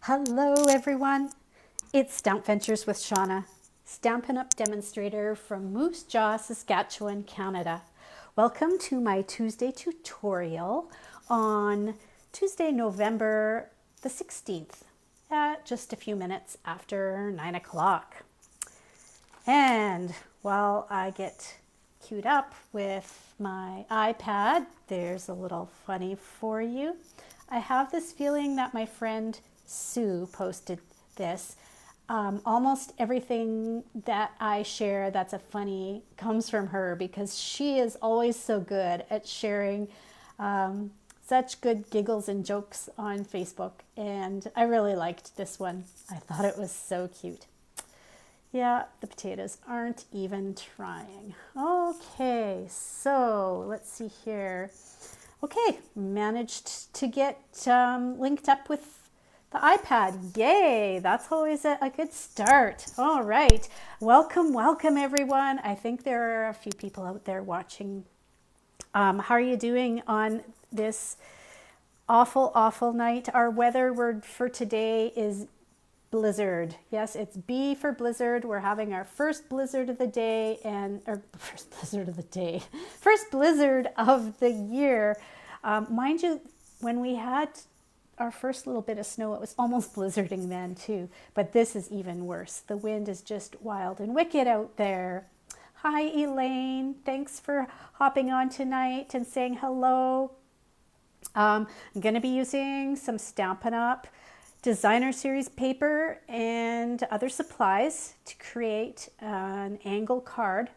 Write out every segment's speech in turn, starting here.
Hello everyone, it's Stamp Ventures with Shauna, Stampin' Up! Demonstrator from Moose Jaw, Saskatchewan, Canada. Welcome to my Tuesday tutorial on Tuesday, November the 16th at just a few minutes after 9 o'clock. And while I get queued up with my iPad, there's a little funny for you. I have this feeling that my friend Sue posted this. Almost everything that I share that's a funny comes from her because she is always so good at sharing such good giggles and jokes on Facebook. And I really liked this one. I thought it was so cute. Yeah, the potatoes aren't even trying. Okay, so let's see here. Okay, managed to get linked up with the iPad. Yay, that's always a good start. All right, welcome everyone. I think there are a few people out there watching. How are you doing on this awful night? Our weather word for today is blizzard. Yes, it's B for blizzard. We're having our first blizzard of the day first blizzard of the year. Mind you, when we had our first little bit of snow, it was almost blizzarding then too, but this is even worse. The wind is just wild and wicked out there. Hi Elaine, thanks for hopping on tonight and saying hello. I'm going to be using some Stampin' Up! Designer Series paper and other supplies to create an angle card.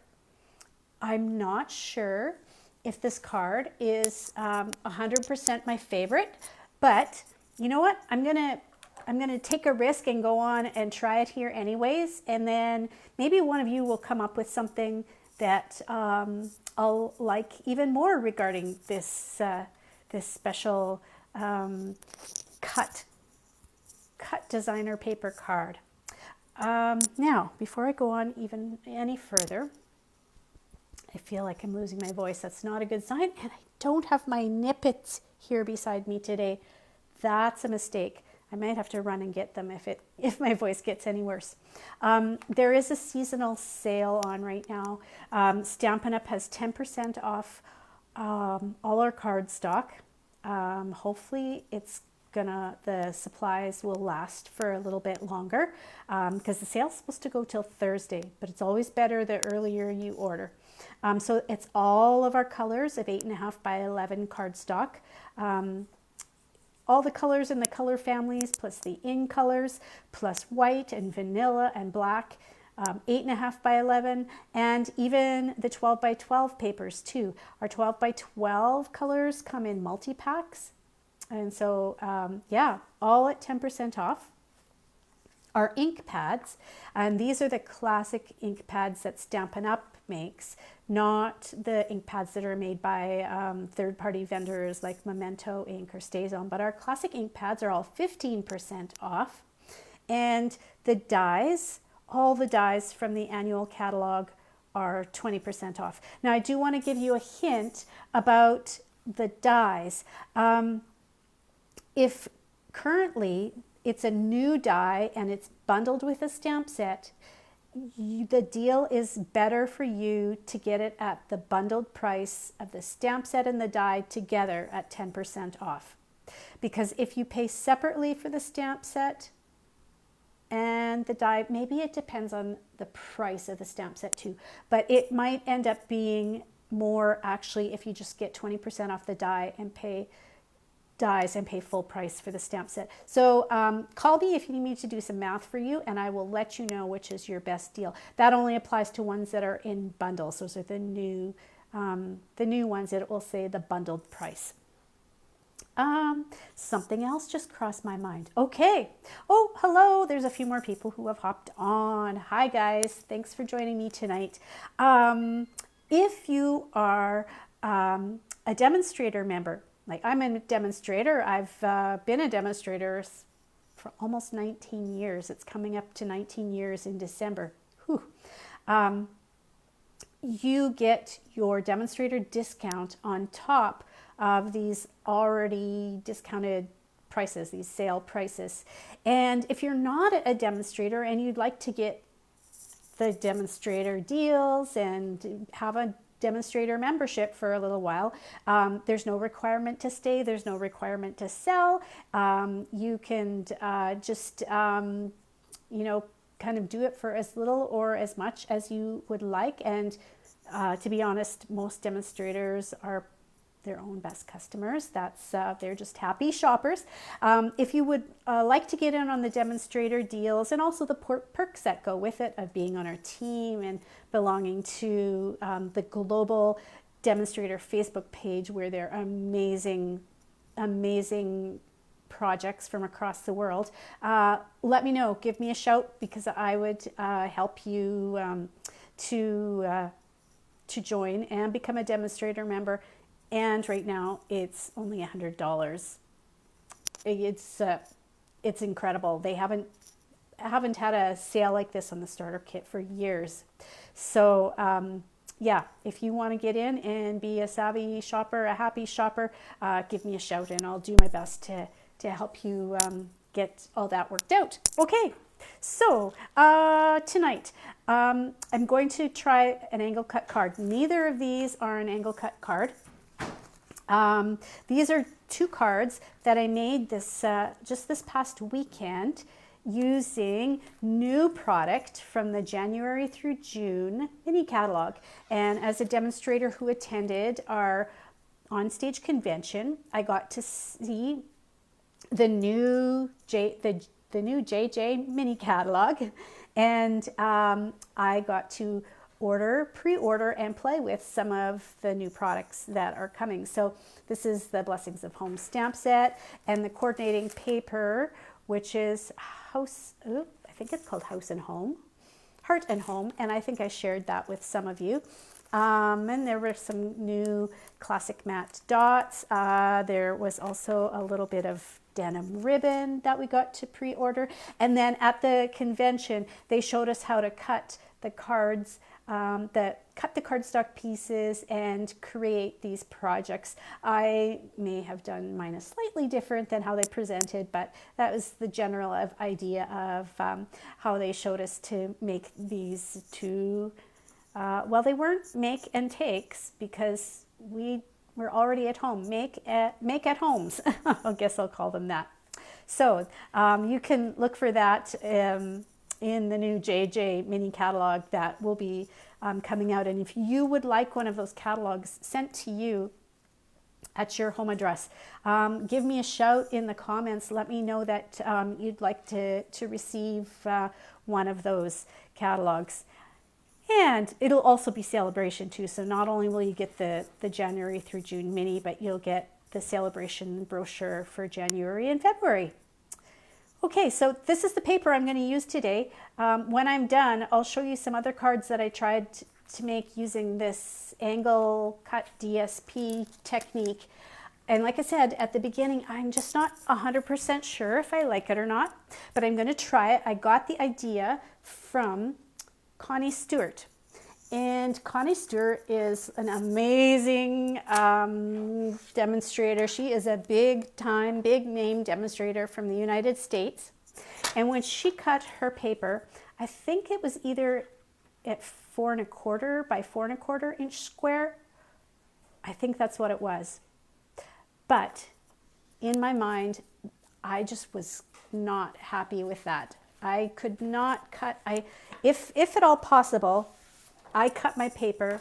I'm not sure if this card is 100% my favorite, but you know what? I'm gonna take a risk and go on and try it here anyways, and then maybe one of you will come up with something that I'll like even more regarding this this special cut designer paper card. Now, before I go on even any further, I feel like I'm losing my voice. That's not a good sign. And I don't have my nippets here beside me today. That's a mistake. I might have to run and get them if my voice gets any worse. There is a seasonal sale on right now. Stampin' Up! Has 10% off all our card stock. Hopefully the supplies will last for a little bit longer because the sale's supposed to go till Thursday, but it's always better the earlier you order. So it's all of our colors of 8.5 by 11 cardstock. All the colors in the color families, plus the in colors, plus white and vanilla and black, 8.5 by 11, and even the 12 by 12 papers too. Our 12 by 12 colors come in multi-packs. And so, yeah, all at 10% off. Our ink pads, and these are the classic ink pads that Stampin' Up! Makes, not the ink pads that are made by third-party vendors like Memento Ink or StazOn, but our classic ink pads are all 15% off. And the dies, all the dies from the annual catalog are 20% off. Now, I do want to give you a hint about the dies. If currently it's a new die and it's bundled with a stamp set, the deal is better for you to get it at the bundled price of the stamp set and the die together at 10% off. Because if you pay separately for the stamp set and the die, maybe it depends on the price of the stamp set too, but it might end up being more actually if you just get 20% off the die and pay dies and pay full price for the stamp set. So call me if you need me to do some math for you, and I will let you know which is your best deal. That only applies to ones that are in bundles. Those are the new ones. It will say the bundled price. Something else just crossed my mind. Okay. Oh, hello. There's a few more people who have hopped on. Hi guys. Thanks for joining me tonight. If you are a demonstrator member, like I'm a demonstrator, I've been a demonstrator for almost 19 years. It's coming up to 19 years in December. Whew. You get your demonstrator discount on top of these already discounted prices, these sale prices. And if you're not a demonstrator and you'd like to get the demonstrator deals and have a demonstrator membership for a little while, there's no requirement to stay, there's no requirement to sell. You can just you know, kind of do it for as little or as much as you would like. And to be honest, most demonstrators are their own best customers. That's they're just happy shoppers. If you would like to get in on the demonstrator deals and also the perks that go with it of being on our team and belonging to the global demonstrator Facebook page, where they're amazing projects from across the world, let me know. Give me a shout, because I would help you to join and become a demonstrator member. And right now it's only $100. It's incredible. They haven't had a sale like this on the starter kit for years. So yeah, if you want to get in and be a savvy shopper, a happy shopper, give me a shout and I'll do my best to help you get all that worked out. Okay, so tonight I'm going to try an angle cut card. Neither of these are an angle cut card. These are two cards that I made just this past weekend using new product from the January through June mini catalog. And as a demonstrator who attended our onstage convention, I got to see the new JJ mini catalog, and I got to pre-order and play with some of the new products that are coming. So this is the Blessings of Home stamp set and the coordinating paper, which is I think it's called Heart and Home, and I think I shared that with some of you. And there were some new classic matte dots. There was also a little bit of denim ribbon that we got to pre-order. And then at the convention, they showed us how to cut the cards, cut the cardstock pieces and create these projects. I may have done mine a slightly different than how they presented, but that was the general idea of how they showed us to make these two. Well, they weren't make and takes, because we were already at home. Make at homes. I guess I'll call them that. So you can look for that in the new JJ mini catalog that will be coming out. And if you would like one of those catalogs sent to you at your home address, give me a shout in the comments. Let me know that you'd like to receive one of those catalogs. And it'll also be celebration too. So not only will you get the January through June mini, but you'll get the celebration brochure for January and February. Okay, so this is the paper I'm going to use today. When I'm done, I'll show you some other cards that I tried to make using this angle cut DSP technique. And like I said at the beginning, I'm just not 100% sure if I like it or not, but I'm going to try it. I got the idea from Connie Stewart. And Connie Stewart is an amazing demonstrator. She is a big name demonstrator from the United States. And when she cut her paper, I think it was either at 4 1/4 by 4 1/4 inch square. I think that's what it was. But in my mind, I just was not happy with that. I could not cut, if at all possible, I cut my paper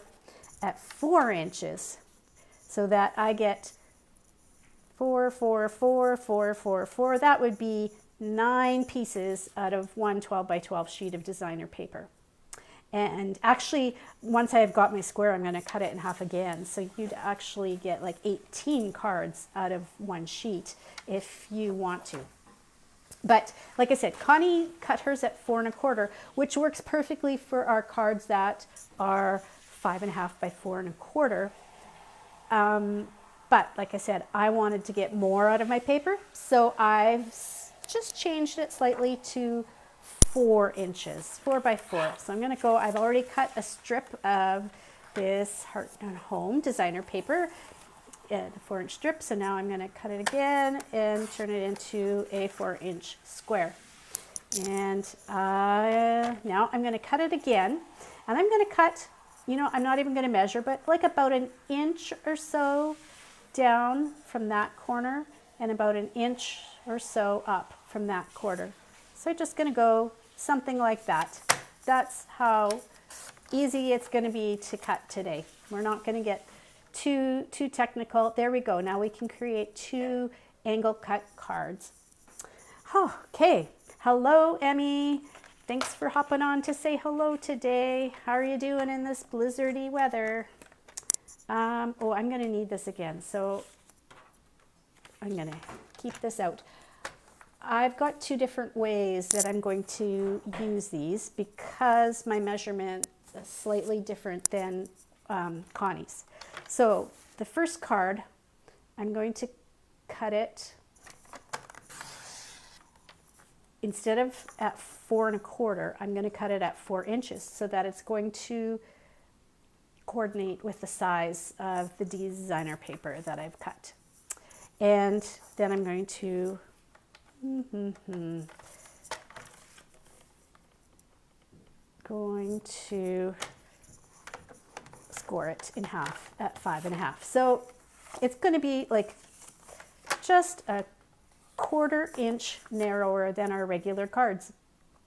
at 4 inches so that I get 4, 4, 4, 4, 4, 4. That would be 9 pieces out of one 12 by 12 sheet of designer paper. And actually, once I've got my square, I'm going to cut it in half again. So you'd actually get like 18 cards out of one sheet if you want to. But like I said, Connie cut hers at 4 1/4, which works perfectly for our cards that are 5 1/2 by 4 1/4. But like I said, I wanted to get more out of my paper, so I've just changed it slightly to 4 inches, 4 by 4. So I'm going to go, I've already cut a strip of this Heart and Home designer paper. a 4-inch strip. So now I'm going to cut it again and turn it into a 4-inch square. And now I'm going to cut it again, and I'm going to cut, you know, I'm not even going to measure, but like about an inch or so down from that corner and about an inch or so up from that corner. So I'm just going to go something like that. That's how easy it's going to be to cut today. We're not going to get too technical. There we go. Now we can create 2 angle cut cards. Okay. Hello, Emmy. Thanks for hopping on to say hello today. How are you doing in this blizzardy weather? Oh, I'm going to need this again, so I'm going to keep this out. I've got 2 different ways that I'm going to use these because my measurement is slightly different than Connie's. So the first card, I'm going to cut it instead of at 4 1/4, I'm going to cut it at 4 inches so that it's going to coordinate with the size of the designer paper that I've cut. And then I'm going to score it in half at 5 1/2. So it's going to be like just a 1/4 inch narrower than our regular cards.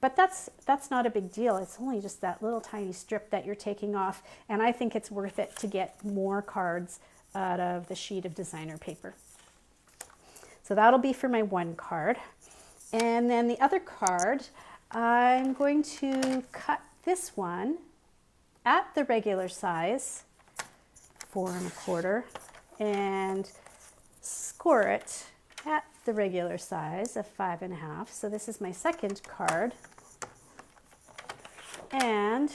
But that's not a big deal. It's only just that little tiny strip that you're taking off, and I think it's worth it to get more cards out of the sheet of designer paper. So that'll be for my 1 card. And then the other card, I'm going to cut this one at the regular size, 4 1/4, and score it at the regular size of 5 1/2. So this is my second card. And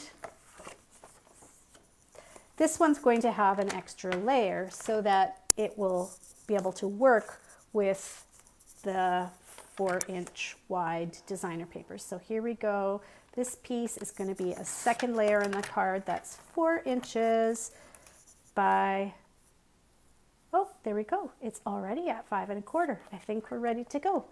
this one's going to have an extra layer so that it will be able to work with the 4-inch wide designer paper. So here we go. This piece is going to be a second layer in the card that's 4 inches by, oh, there we go. It's already at 5 1/4. I think we're ready to go.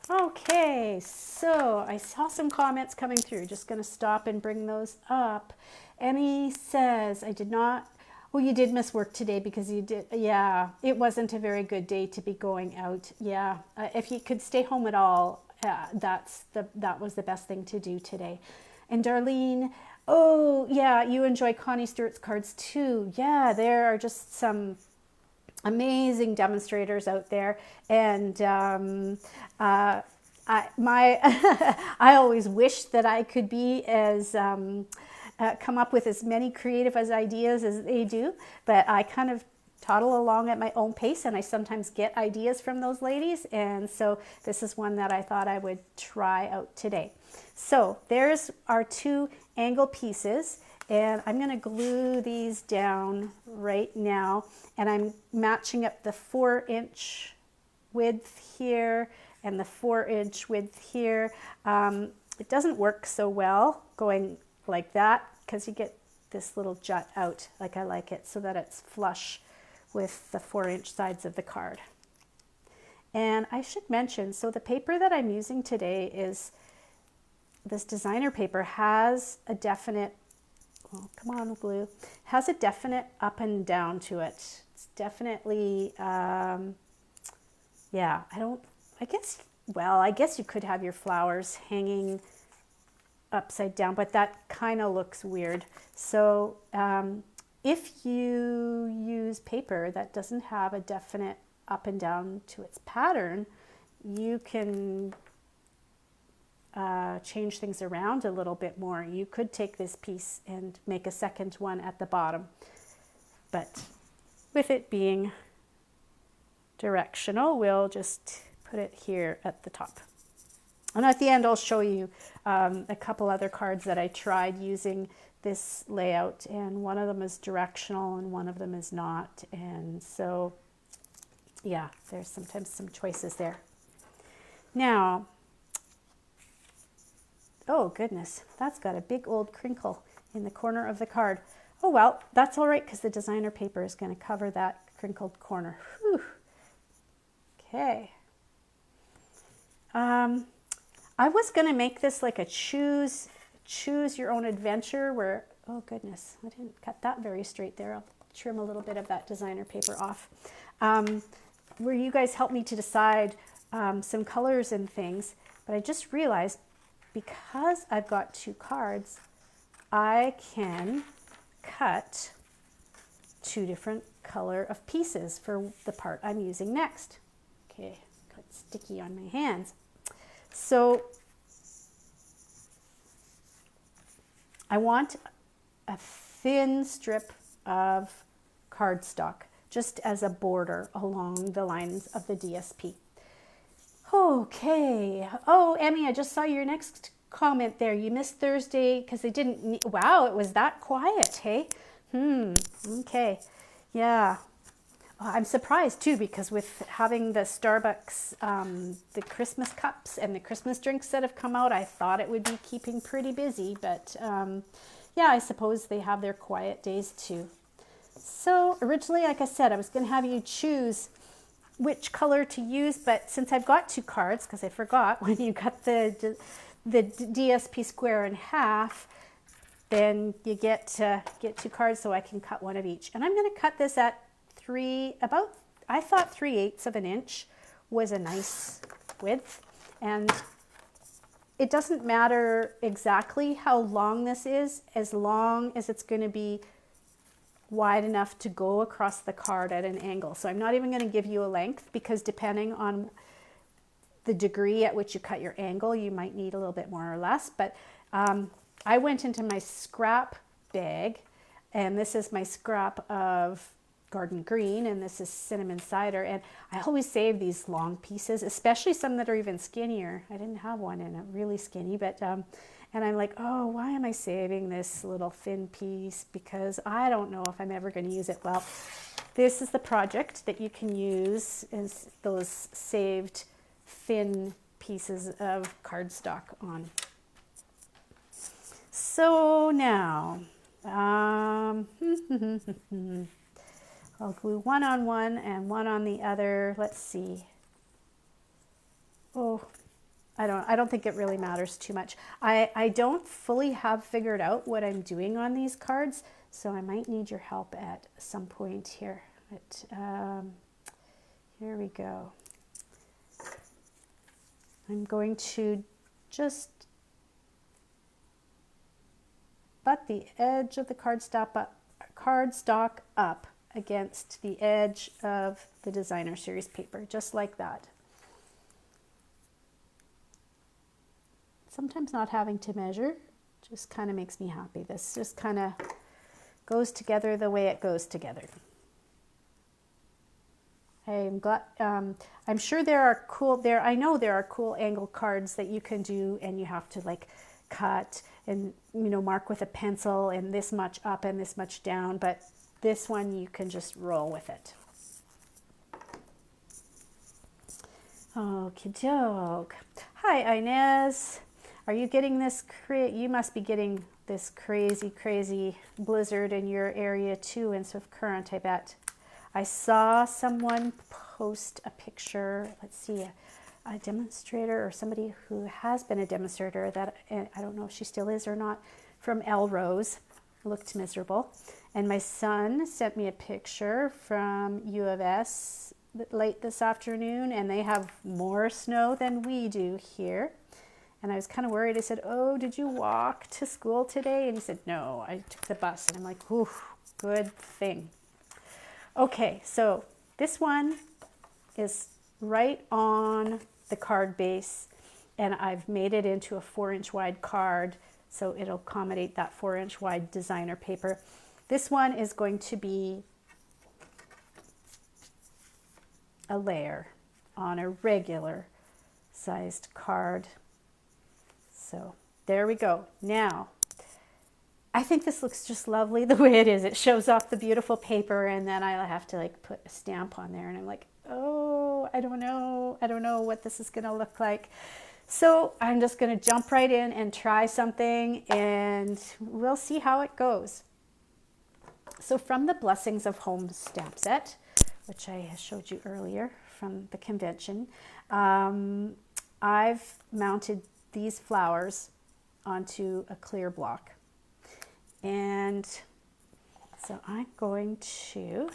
Okay, so I saw some comments coming through. Just going to stop and bring those up. Emmy says, I did not, well, you did miss work today because you did, yeah, it wasn't a very good day to be going out. Yeah, if you could stay home at all, that was the best thing to do today. And Darlene, oh, yeah, you enjoy Connie Stewart's cards too. Yeah, there are just some amazing demonstrators out there, and I always wish that I could be as come up with as many creative ideas as they do, but I kind of toddle along at my own pace, and I sometimes get ideas from those ladies, and so this is one that I thought I would try out today. So there's our 2 angle pieces. And I'm going to glue these down right now, and I'm matching up the 4-inch width here and the 4-inch width here. It doesn't work so well going like that because you get this little jut out, like I like it, so that it's flush with the 4-inch sides of the card. And I should mention, so the paper that I'm using today is, this designer paper has a definite, oh, come on, glue, has a definite up and down to it. It's definitely, yeah, I guess you could have your flowers hanging upside down, but that kind of looks weird. So if you use paper that doesn't have a definite up and down to its pattern, you can change things around a little bit more. You could take this piece and make a second one at the bottom, but with it being directional, we'll just put it here at the top. And at the end, I'll show you a couple other cards that I tried using this layout, and one of them is directional and one of them is not. And so, yeah, there's sometimes some choices there. Now, oh goodness, that's got a big old crinkle in the corner of the card. Oh well, that's all right because the designer paper is going to cover that crinkled corner. Whew. Okay. I was going to make this like a choose your own adventure where, oh goodness, I didn't cut that very straight there. I'll trim a little bit of that designer paper off. Where you guys help me to decide some colors and things. But I just realized because I've got 2 cards, I can cut 2 different color of pieces for the part I'm using next. Okay, got sticky on my hands. So I want a thin strip of cardstock just as a border along the lines of the DSP. Okay. Oh, Emmy, I just saw your next comment there. You missed Thursday because they didn't. Wow, it was that quiet, hey? Okay. Yeah. I'm surprised too because with having the Starbucks, the Christmas cups and the Christmas drinks that have come out, I thought it would be keeping pretty busy. But yeah, I suppose they have their quiet days too. So originally, like I said, I was going to have you choose which color to use, but since I've got 2 cards, because I forgot when you cut the DSP square in half, then you get 2 cards, so I can cut one of each. And I'm going to cut this at I thought 3/8 of an inch was a nice width, and it doesn't matter exactly how long this is, as long as it's going to be wide enough to go across the card at an angle. So I'm not even going to give you a length because depending on the degree at which you cut your angle, you might need a little bit more or less. But I went into my scrap bag, and this is my scrap of garden green, and this is cinnamon cider. And I always save these long pieces, especially some that are even skinnier. I didn't have one in it really skinny, but and I'm like, oh, why am I saving this little thin piece? Because I don't know if I'm ever going to use it. Well, this is the project that you can use, is those saved thin pieces of cardstock on. So now, I'll glue one on one and one on the other. Let's see. Oh, I don't think it really matters too much. I don't fully have figured out what I'm doing on these cards, so I might need your help at some point here. But here we go. I'm going to just butt the edge of the cardstock up against the edge of the designer series paper, just like that. Sometimes not having to measure just kind of makes me happy. This just kind of goes together the way it goes together. I'm glad. I'm sure there are cool. I know there are cool angle cards that you can do, and you have to like cut and mark with a pencil and this much up and this much down. But this one you can just roll with it. Okie doke. Hi Inez. Are you getting this? You must be getting this crazy blizzard in your area too, in Swift Current, I bet. I saw someone post a picture, let's see, a demonstrator or somebody who has been a demonstrator that, I don't know if she still is or not, from Elrose, looked miserable. And my son sent me a picture from U of S late this afternoon, and they have more snow than we do here. And I was kind of worried. I said, oh, did you walk to school today? And he said, no, I took the bus. And I'm like, ooh, good thing. Okay, so this one is right on the card base, and I've made it into a 4-inch wide card, so it'll accommodate that 4-inch wide designer paper. This one is going to be a layer on a regular sized card. So there we go. Now, I think this looks just lovely the way it is. It shows off the beautiful paper, and then I have to like put a stamp on there, and I'm like, oh, I don't know what this is gonna look like. So I'm just gonna jump right in and try something, and we'll see how it goes. So from the Blessings of Home stamp set, which I showed you earlier from the convention. I've mounted these flowers onto a clear block. And so I'm going to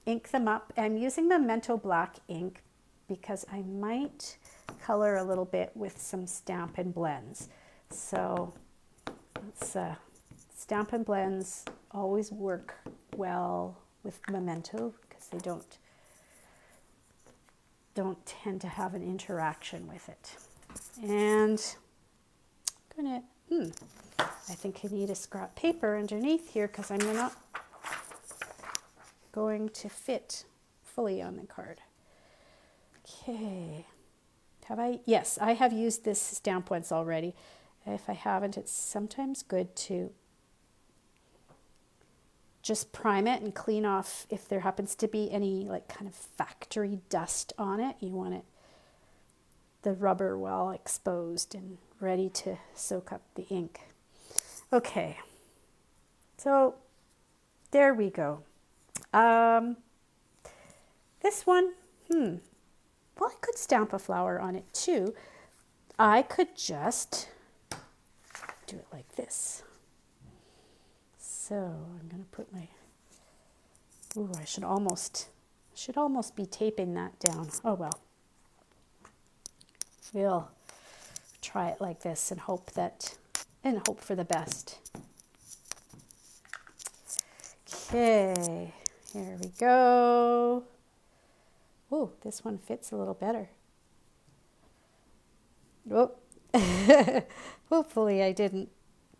ink them up. I'm using Memento Black ink because I might color a little bit with some Stampin' Blends. So let's, Stampin' Blends always work well with Memento because they don't tend to have an interaction with it. And I'm gonna, I think I need a scrap paper underneath here because I'm not going to fit fully on the card. Okay, have I? Yes, I have used this stamp once already. If I haven't, it's sometimes good to just prime it and clean off if there happens to be any like kind of factory dust on it. You want it, the rubber well exposed and ready to soak up the ink. Okay, so there we go. This one, well, I could stamp a flower on it too. I could just do it like this. So I'm going to put my, ooh, I should almost be taping that down. Oh well. We'll try it like this and hope for the best. Okay, here we go. Oh, this one fits a little better. Oh, hopefully I didn't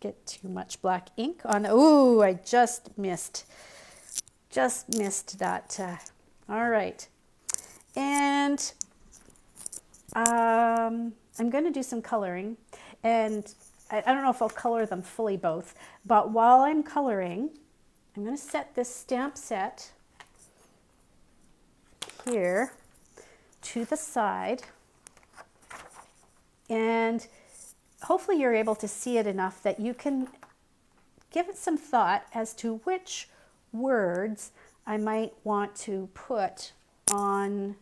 get too much black ink on. Ooh, I just missed that. All right, and I'm going to do some coloring, and I don't know if I'll color them fully both, but while I'm coloring, I'm going to set this stamp set here to the side, and hopefully you're able to see it enough that you can give it some thought as to which words I might want to put on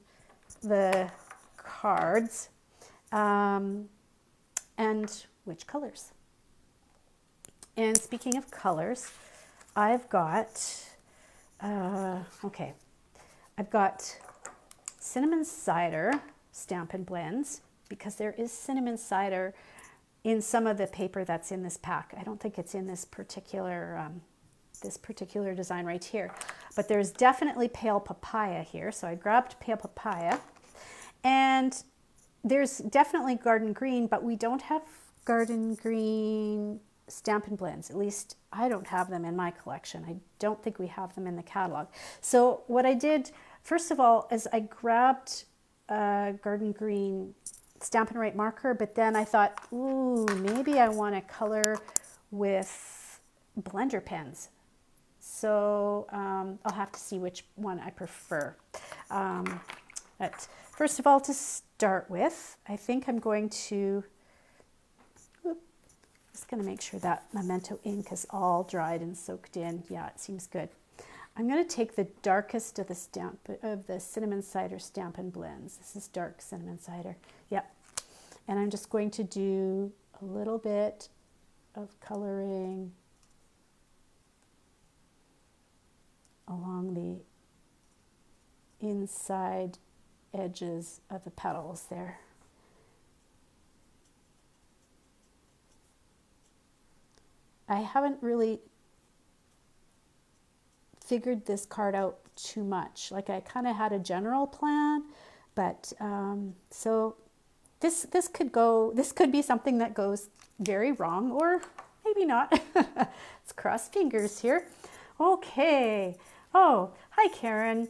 the cards, and which colors. And speaking of colors, I've got, I've got cinnamon cider Stampin' Blends, because there is cinnamon cider in some of the paper that's in this pack. I don't think it's in this particular design right here, but there's definitely pale papaya here. So I grabbed pale papaya, and there's definitely garden green, but we don't have garden green Stampin' Blends. At least I don't have them in my collection. I don't think we have them in the catalog. So what I did, first of all, is I grabbed garden green Stampin' Right marker, but then I thought, ooh, maybe I want to color with blender pens. So I'll have to see which one I prefer. But first of all, to start with, I think I'm going to, just going to make sure that Memento ink is all dried and soaked in. Yeah, it seems good. I'm going to take the darkest of the cinnamon cider Stampin' Blends. This is dark cinnamon cider. Yep. And I'm just going to do a little bit of coloring along the inside edges of the petals there. I haven't really figured this card out too much. Like, I kind of had a general plan, but so this could be something that goes very wrong, or maybe not. Let's cross fingers here. Okay. Oh, hi Karen.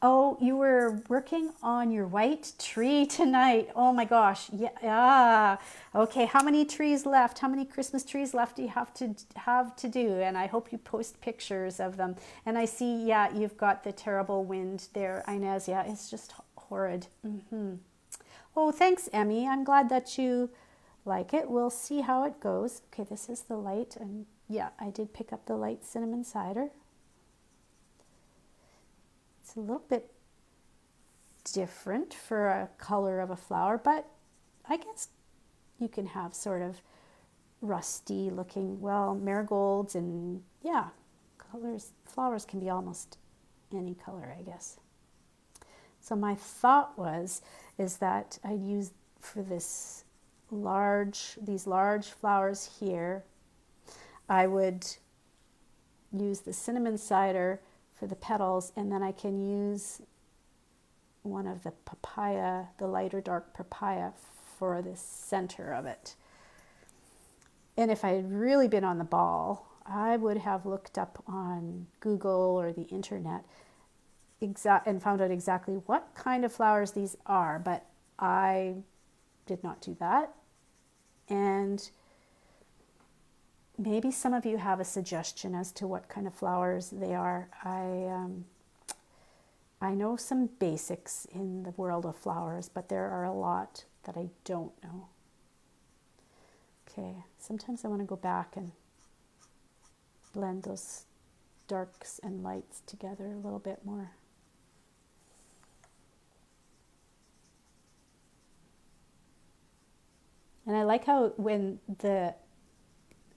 Oh, you were working on your white tree tonight. Oh my gosh. Yeah. Okay. How many trees left? How many Christmas trees left do you have to do? And I hope you post pictures of them. And I see, yeah, you've got the terrible wind there, Inez. Yeah, it's just horrid. Oh, thanks, Emmy. I'm glad that you like it. We'll see how it goes. Okay, this is the light, and yeah, I did pick up the light cinnamon cider. It's a little bit different for a color of a flower, but I guess you can have sort of rusty looking, well, marigolds and yeah, colors, flowers can be almost any color, I guess. So my thought is that I'd use for these large flowers here, I would use the cinnamon cider for the petals, and then I can use one of the papaya, the lighter dark papaya, for the center of it. And if I had really been on the ball, I would have looked up on Google or the internet and found out exactly what kind of flowers these are, but I did not do that. And maybe some of you have a suggestion as to what kind of flowers they are. I know some basics in the world of flowers, but there are a lot that I don't know. Okay, sometimes I want to go back and blend those darks and lights together a little bit more. And I like how when the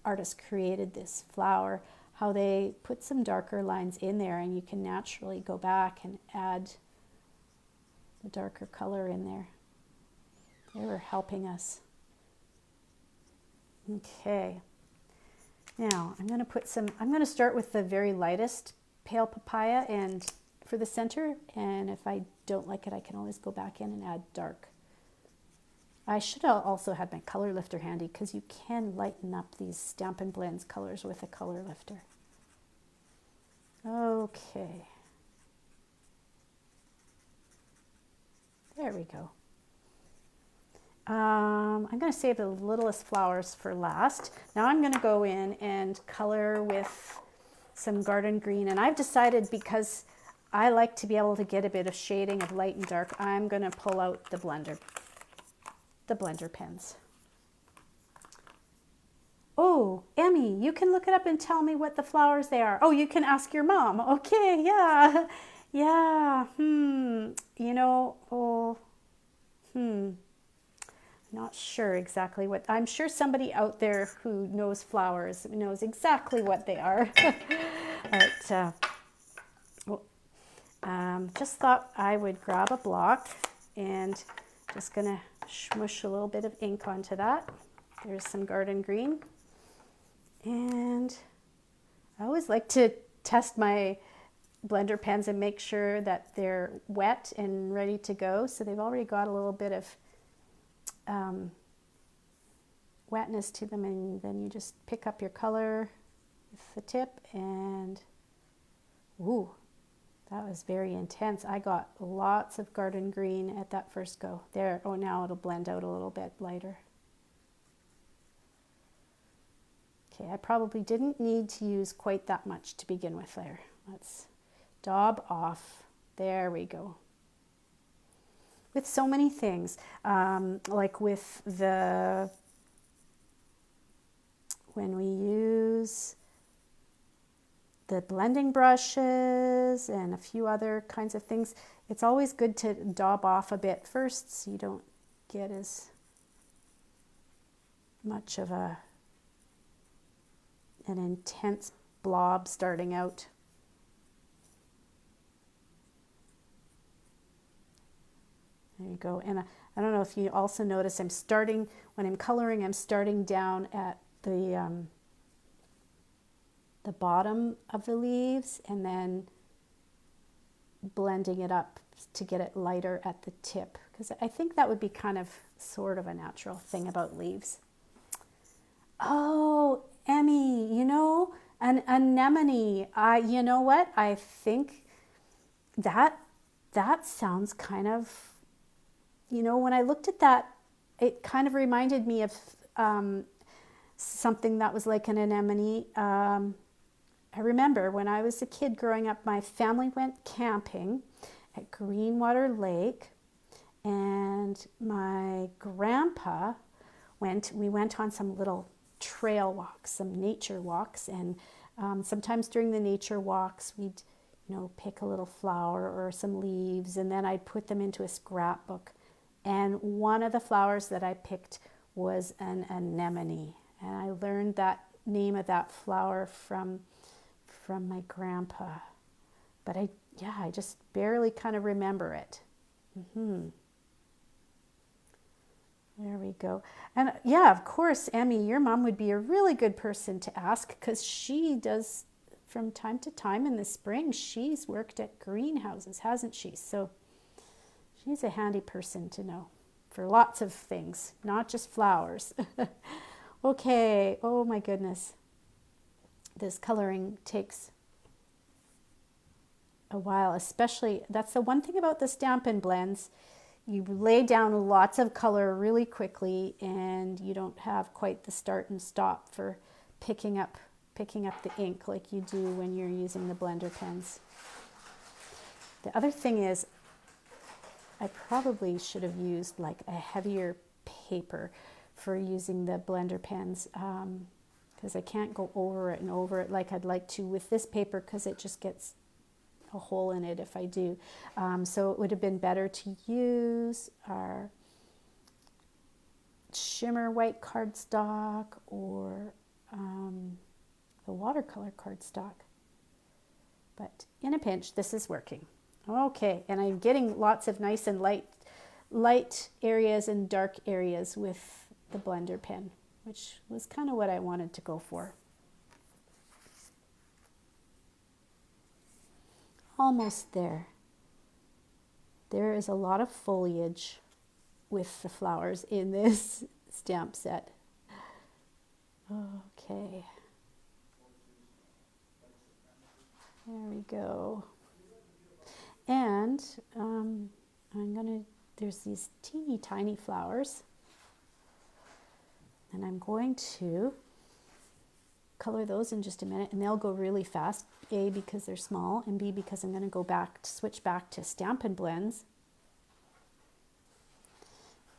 artist created this flower, how they put some darker lines in there, and you can naturally go back and add the darker color in there. They were helping us. Okay. Now I'm going to start with the very lightest pale papaya and for the center, and if I don't like it, I can always go back in and add dark. I should have also had my color lifter handy, because you can lighten up these Stampin' Blends colors with a color lifter. Okay. There we go. I'm going to save the littlest flowers for last. Now I'm going to go in and color with some garden green, and I've decided, because I like to be able to get a bit of shading of light and dark, I'm going to pull out the blender pens. Oh, Emmy, you can look it up and tell me what the flowers they are. Oh, you can ask your mom. Okay, yeah. Yeah, not sure exactly what. I'm sure somebody out there who knows flowers knows exactly what they are. But just thought I would grab a block and just gonna smush a little bit of ink onto that. There's some garden green. And I always like to test my blender pens and make sure that they're wet and ready to go. So they've already got a little bit of wetness to them, and then you just pick up your color with the tip, and ooh, that was very intense. I got lots of garden green at that first go. There, oh, now it'll blend out a little bit lighter. Okay, I probably didn't need to use quite that much to begin with there. Let's daub off. There we go. With so many things, like with when we use the blending brushes and a few other kinds of things, it's always good to daub off a bit first so you don't get as much of an intense blob starting out. There you go. And I don't know if you also notice when I'm coloring, I'm starting down at the bottom of the leaves and then blending it up to get it lighter at the tip, because I think that would be kind of sort of a natural thing about leaves. Oh, Emmy, an anemone. You know what? I think that sounds kind of, when I looked at that, it kind of reminded me of something that was like an anemone. I remember when I was a kid growing up, my family went camping at Greenwater Lake, and my grandpa we went on some little trail walks, some nature walks, and sometimes during the nature walks we'd pick a little flower or some leaves, and then I'd put them into a scrapbook. And one of the flowers that I picked was an anemone. And I learned that name of that flower from my grandpa. But I just barely kind of remember it. There we go. And yeah, of course, Emmy, your mom would be a really good person to ask, because she does, from time to time in the spring, she's worked at greenhouses, hasn't she? So she's a handy person to know for lots of things, not just flowers. Okay, oh my goodness. This coloring takes a while, especially, that's the one thing about the Stampin' Blends. You lay down lots of color really quickly, and you don't have quite the start and stop for picking up the ink like you do when you're using the blender pens. The other thing is, I probably should have used like a heavier paper for using the blender pens, because I can't go over it and over it like I'd like to with this paper, because it just gets a hole in it if I do. So it would have been better to use our shimmer white cardstock or the watercolor cardstock. But in a pinch, this is working. Okay, and I'm getting lots of nice and light areas and dark areas with the blender pen, which was kind of what I wanted to go for. Almost there. There is a lot of foliage with the flowers in this stamp set. Okay. There we go. And there's these teeny tiny flowers, and I'm going to color those in just a minute, and they'll go really fast. A, because they're small, and B, because I'm going to switch back to Stampin' Blends.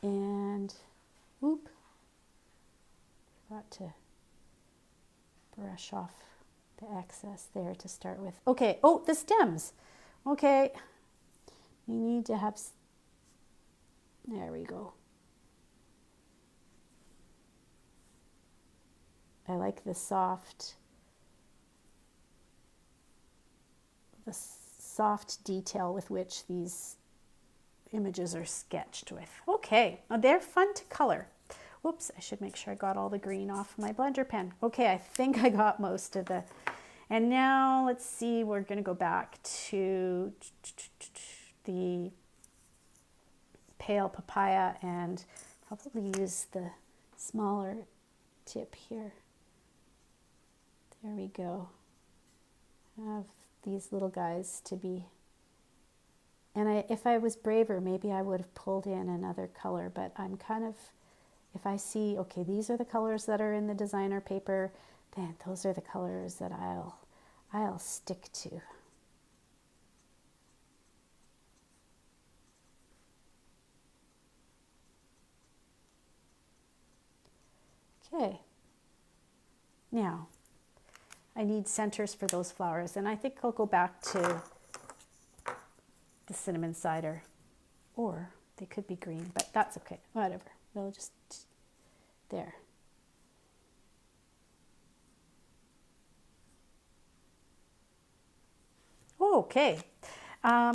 And whoop, forgot to brush off the excess there to start with. Okay, oh, the stems. Okay, you need to have, there we go. I like the soft detail with which these images are sketched with. Okay, now they're fun to color. Whoops, I should make sure I got all the green off my blender pen. Okay, I think I got most of the, and now let's see, we're going to go back to the pale papaya and probably use the smaller tip here. There we go. I have these little guys to be, and if I was braver, maybe I would have pulled in another color, but I'm kind of, if I see, okay, these are the colors that are in the designer paper, then those are the colors that I'll stick to. Okay, now I need centers for those flowers, and I think I'll go back to the cinnamon cider, or they could be green, but that's okay, whatever. They'll just, there. Okay,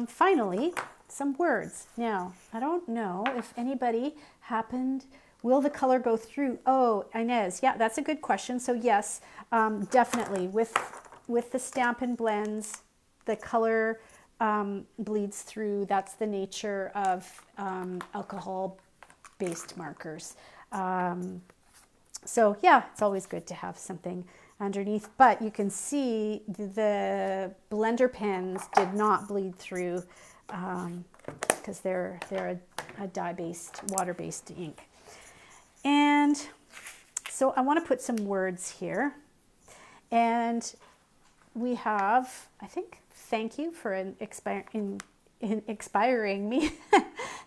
finally, some words. Now, I don't know if anybody happened, will the color go through? Oh, Inez, yeah, that's a good question. So yes, definitely with the Stampin' Blends, the color bleeds through. That's the nature of alcohol-based markers. So yeah, it's always good to have something underneath, but you can see the blender pens did not bleed through because they're a dye-based, water-based ink. And so I want to put some words here, and we have, I think, thank you for inspiring me.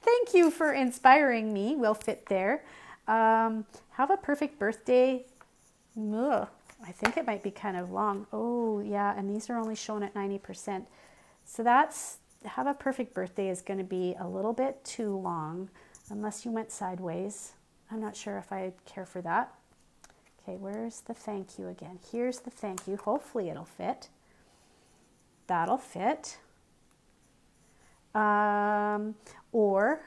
Thank you for inspiring me will fit there. Have a perfect birthday. Ugh, I think it might be kind of long. Oh yeah, and these are only shown at 90%. So that's, have a perfect birthday is going to be a little bit too long unless you went sideways. I'm not sure if I care for that. Okay, where's the thank you again? Here's the thank you. Hopefully it'll fit. That'll fit. Or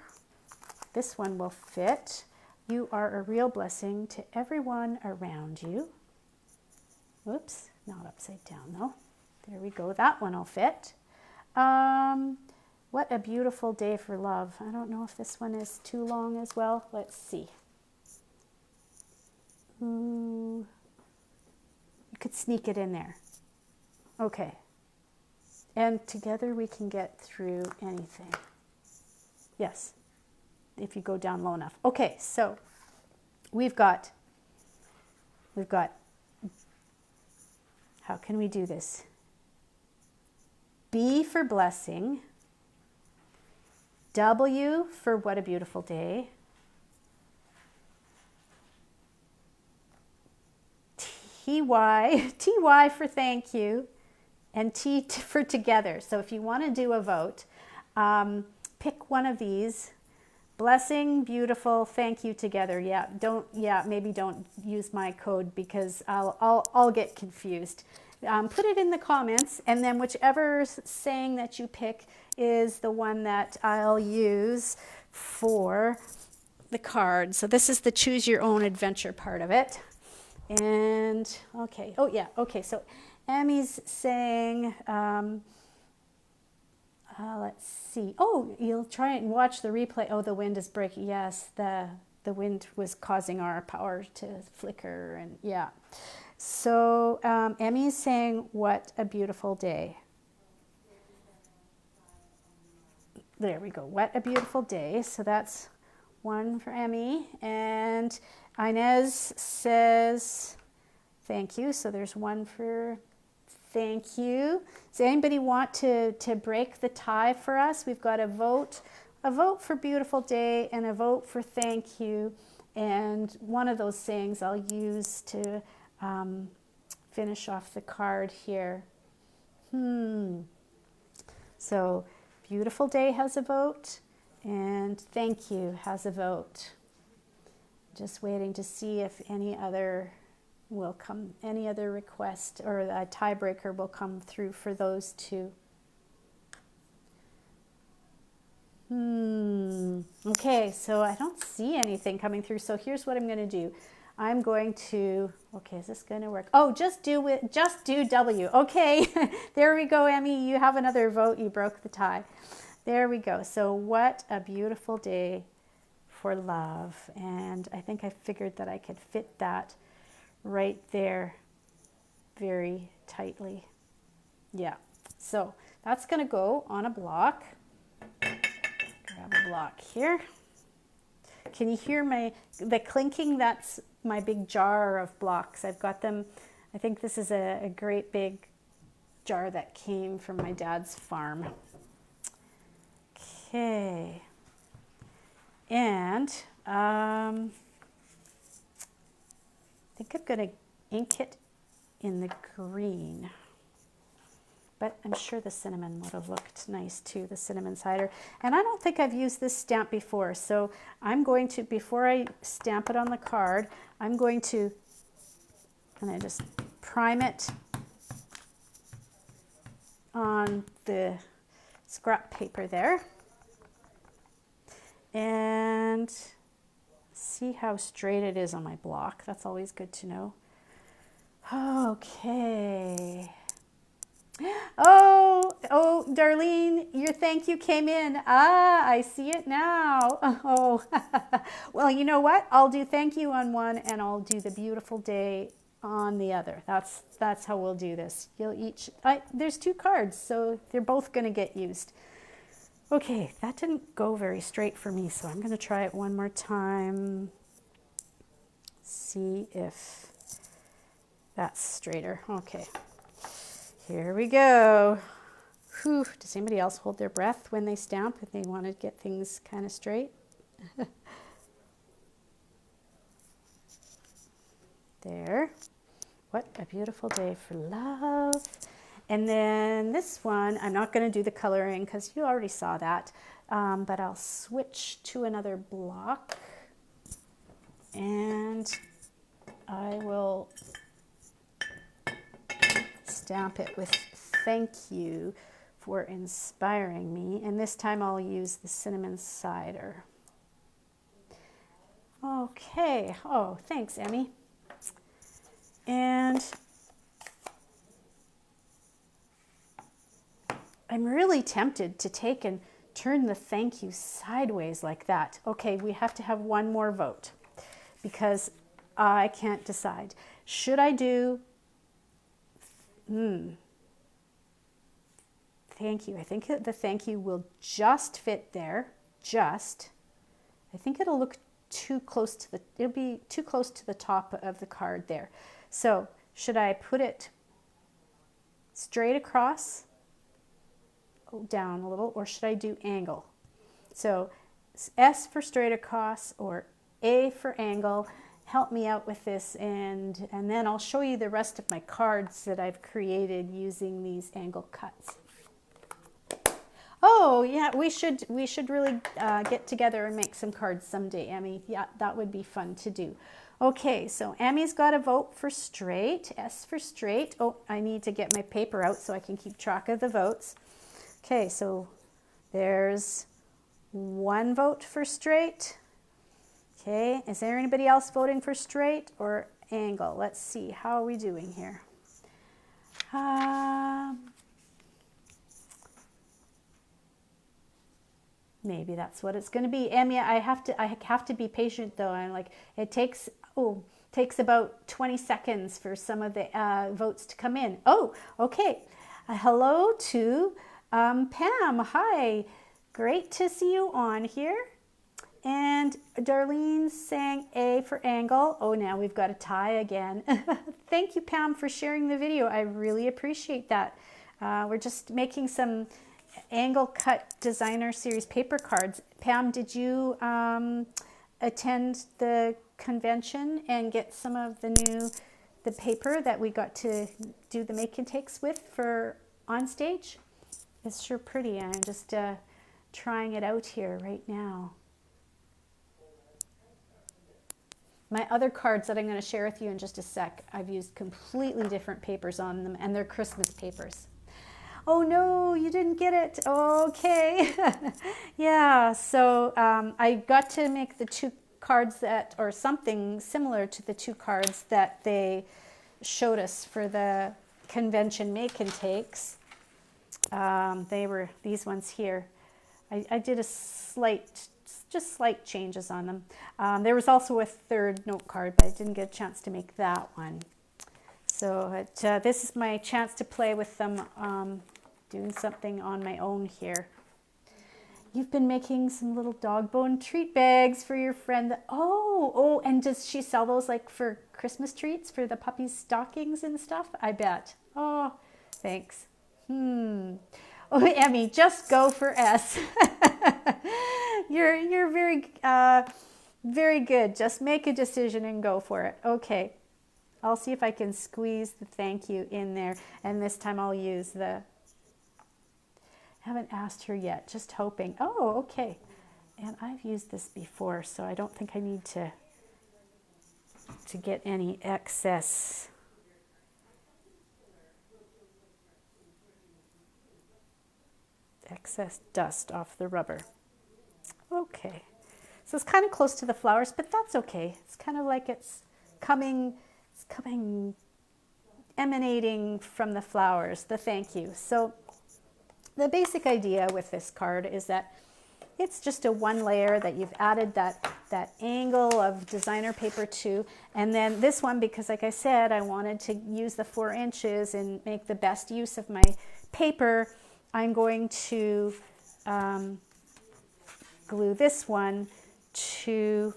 this one will fit. You are a real blessing to everyone around you. Whoops, not upside down though. There we go. That one will fit. What a beautiful day for love. I don't know if this one is too long as well. Let's see. Ooh, you could sneak it in there. Okay. And together we can get through anything. Yes, if you go down low enough. Okay, so we've got, how can we do this? B for blessing. W for what a beautiful day. TY for thank you. And T for together. So if you want to do a vote, pick one of these. Blessing, beautiful, thank you, together. Maybe don't use my code because I'll get confused. Put it in the comments, and then whichever saying that you pick is the one that I'll use for the card. So this is the choose your own adventure part of it. And okay, so Emmy's saying, let's see. Oh, you'll try and watch the replay. Oh, the wind is breaking. Yes, the wind was causing our power to flicker, and yeah. So Emmy's saying, what a beautiful day. There we go. What a beautiful day. So that's one for Emmy. And Inez says, thank you. So there's one for thank you. Does anybody want to break the tie for us? We've got a vote for beautiful day and a vote for thank you. And one of those sayings I'll use to finish off the card here. So beautiful day has a vote and thank you has a vote. Just waiting to see if any other will come, any other request or a tiebreaker will come through for those two. Okay, so I don't see anything coming through. So here's what I'm going to do. I'm going to, okay, is this going to work? Oh, just do W. Okay, there we go, Emmy. You have another vote. You broke the tie. There we go. So what a beautiful day for love. And I think I figured that I could fit that right there very tightly. Yeah, so that's going to go on a block. Grab a block here. Can you hear the clinking? That's my big jar of blocks. I've got them. I think this is a great big jar that came from my dad's farm. Okay. And I think I'm going to ink it in the green. But I'm sure the cinnamon would have looked nice too, the cinnamon cider. And I don't think I've used this stamp before, so I'm going to, before I stamp it on the card, I'm going to just prime it on the scrap paper there. And see how straight it is on my block. That's always good to know. Okay. Oh, Darlene, your thank you came in. Ah, I see it now. Oh, well, you know what? I'll do thank you on one and I'll do the beautiful day on the other. That's how we'll do this. You'll each, there's two cards, so they're both going to get used. Okay, that didn't go very straight for me, so I'm going to try it one more time. See if that's straighter. Okay. Here we go. Whew. Does anybody else hold their breath when they stamp if they want to get things kind of straight? There. What a beautiful day for love. And then this one, I'm not going to do the coloring because you already saw that, but I'll switch to another block and I will stamp it with thank you for inspiring me. And this time I'll use the cinnamon cider. Okay. Oh, thanks, Emmy. And I'm really tempted to take and turn the thank you sideways like that. Okay, we have to have one more vote because I can't decide. Should I do thank you? I think the thank you will just fit there. Just. I think it'll look too close to it'll be too close to the top of the card there. So should I put it straight across, down a little, or should I do angle? So S for straight across or A for angle. Help me out with this, and then I'll show you the rest of my cards that I've created using these angle cuts. Oh yeah, we should really get together and make some cards someday, Emmy. Yeah, that would be fun to do. Okay, so Emmy's got a vote for straight, S for straight. Oh, I need to get my paper out so I can keep track of the votes. Okay, so there's one vote for straight. Okay, is there anybody else voting for straight or angle? Let's see, how are we doing here? Maybe that's what it's going to be. Emmy, I have to be patient though. I'm like, it takes about 20 seconds for some of the votes to come in. Oh, okay. Hello to Pam. Hi, great to see you on here. And Darlene's saying A for angle. Oh, now we've got a tie again. Thank you, Pam, for sharing the video. I really appreciate that. We're just making some angle cut designer series paper cards. Pam, did you attend the convention and get some of the paper that we got to do the make and takes with for on stage? It's sure pretty. I'm just trying it out here right now. My other cards that I'm going to share with you in just a sec, I've used completely different papers on them, and they're Christmas papers. Oh no, you didn't get it. Okay. Yeah, so I got to make the two cards that, or something similar to the two cards that they showed us for the convention make and takes. They were these ones here. I did just slight changes on them. There was also a third note card, but I didn't get a chance to make that one. So this is my chance to play with them, doing something on my own here. You've been making some little dog bone treat bags for your friend. Oh, and does she sell those like for Christmas treats for the puppies' stockings and stuff? I bet. Oh, thanks. Oh, Emmy, just go for S. You're very good. Just make a decision and go for it. Okay. I'll see if I can squeeze the thank you in there, and this time I'll use the, haven't asked her yet, just hoping. Oh, okay. And I've used this before, so I don't think I need to get any excess. Excess dust off the rubber. Okay. So it's kind of close to the flowers, but that's okay. It's kind of like it's coming, emanating from the flowers, the thank you. So the basic idea with this card is that it's just a one layer that you've added that angle of designer paper to, and then this one, because like I said, I wanted to use the 4 inches and make the best use of my paper, I'm going to glue this one to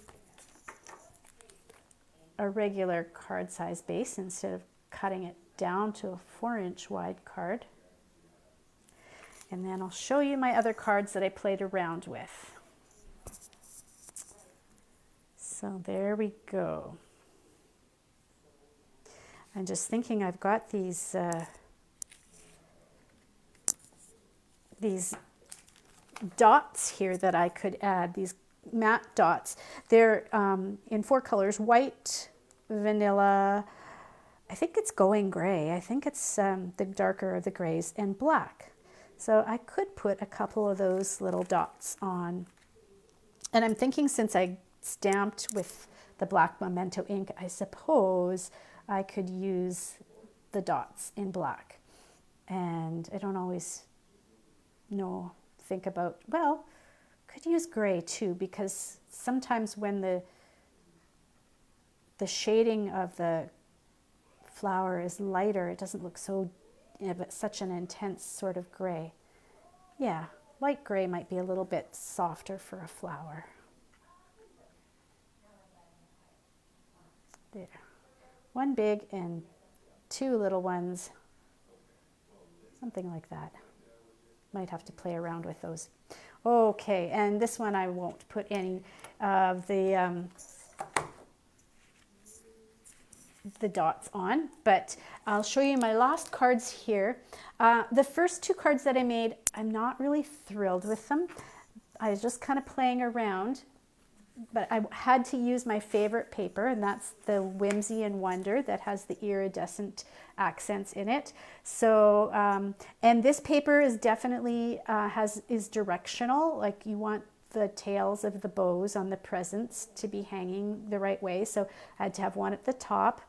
a regular card size base instead of cutting it down to a 4-inch wide card. And then I'll show you my other cards that I played around with. So there we go. I'm just thinking I've got these these dots here that I could add, these matte dots. They're in 4 colors: white, vanilla, I think it's going gray, I think it's the darker of the grays, and black. So I could put a couple of those little dots on. And I'm thinking, since I stamped with the black Memento ink, I suppose I could use the dots in black. And I don't always think about, well, could use gray too, because sometimes when the shading of the flower is lighter, it doesn't look so, such an intense sort of gray. Yeah, light gray might be a little bit softer for a flower. There. 1 big and 2 little ones. Something like that. Might have to play around with those. Okay, and this one I won't put any of the dots on, but I'll show you my last cards here. The first 2 cards that I made, I'm not really thrilled with them. I was just kind of playing around, but I had to use my favorite paper, and that's the Whimsy and Wonder that has the iridescent accents in it. So, and this paper is definitely is directional. Like, you want the tails of the bows on the presents to be hanging the right way. So I had to have one at the top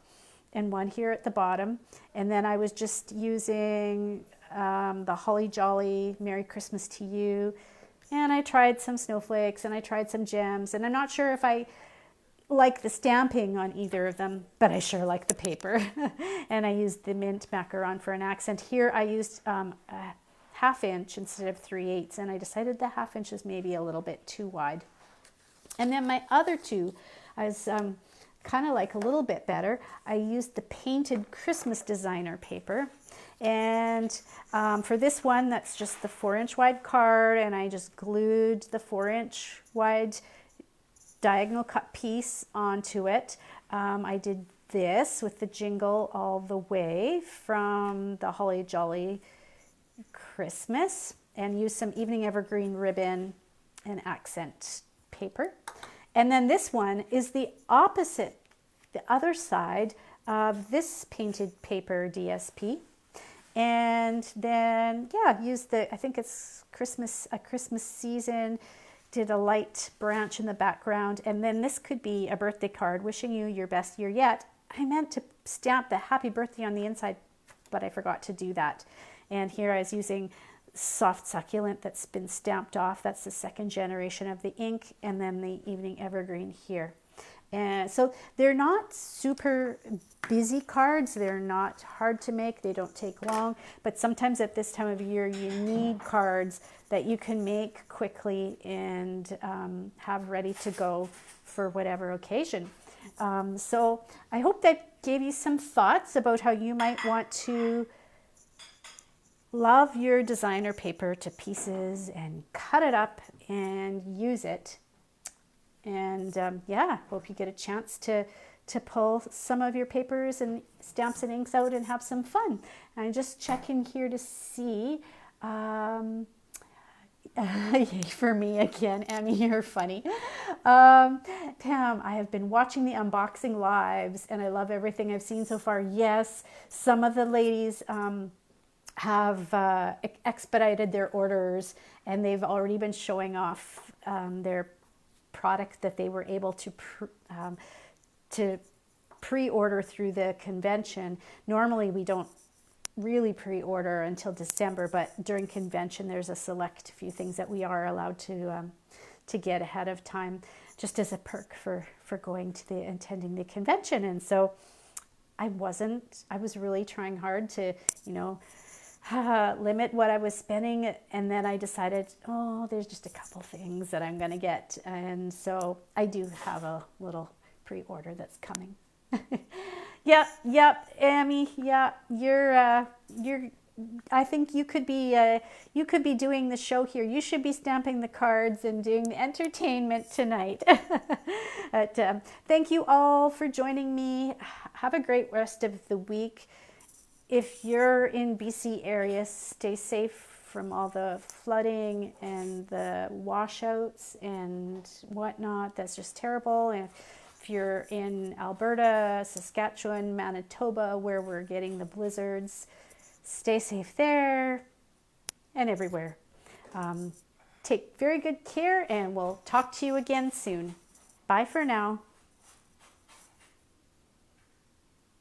and one here at the bottom. And then I was just using the Holly Jolly Merry Christmas to You. And I tried some snowflakes and I tried some gems. And I'm not sure if I like the stamping on either of them, but I sure like the paper. And I used the mint macaron for an accent. Here I used a 1/2 inch instead of 3/8, and I decided the 1/2 inch is maybe a little bit too wide. And then my other 2, I was kind of like a little bit better. I used the painted Christmas designer paper. And for this one, that's just the 4-inch wide card, and I just glued the 4-inch wide diagonal cut piece onto it. I did this with the jingle all the way from the Holly Jolly Christmas, and used some Evening Evergreen ribbon and accent paper. And then this one is the opposite, the other side of this painted paper DSP. And then, yeah, used I think it's a Christmas season, did a light branch in the background. And then this could be a birthday card, wishing you your best year yet. I meant to stamp the happy birthday on the inside, but I forgot to do that. And here I was using Soft Succulent that's been stamped off. That's the 2nd generation of the ink, and then the Evening Evergreen here. And so they're not super busy cards. They're not hard to make. They don't take long. But sometimes at this time of year, you need cards that you can make quickly and have ready to go for whatever occasion. So I hope that gave you some thoughts about how you might want to love your designer paper to pieces and cut it up and use it. And yeah, hope you get a chance to pull some of your papers and stamps and inks out and have some fun. And I'm just checking here to see. Yay for me again. Emmy, you're funny. Pam, I have been watching the unboxing lives and I love everything I've seen so far. Yes, some of the ladies have expedited their orders, and they've already been showing off their product that they were able to pre-order through the convention. Normally we don't really pre-order until December, but during convention there's a select few things that we are allowed to get ahead of time, just as a perk for going to attending the convention. And so I was really trying hard to, limit what I was spending, and then I decided, there's just a couple things that I'm going to get, and so I do have a little pre-order that's coming. Yep, Amy, yeah, you're. I think you could be doing the show here. You should be stamping the cards and doing the entertainment tonight. But, thank you all for joining me. Have a great rest of the week. If you're in BC area, stay safe from all the flooding and the washouts and whatnot. That's just terrible. And if you're in Alberta, Saskatchewan, Manitoba, where we're getting the blizzards, stay safe there and everywhere. Take very good care, and we'll talk to you again soon. Bye for now.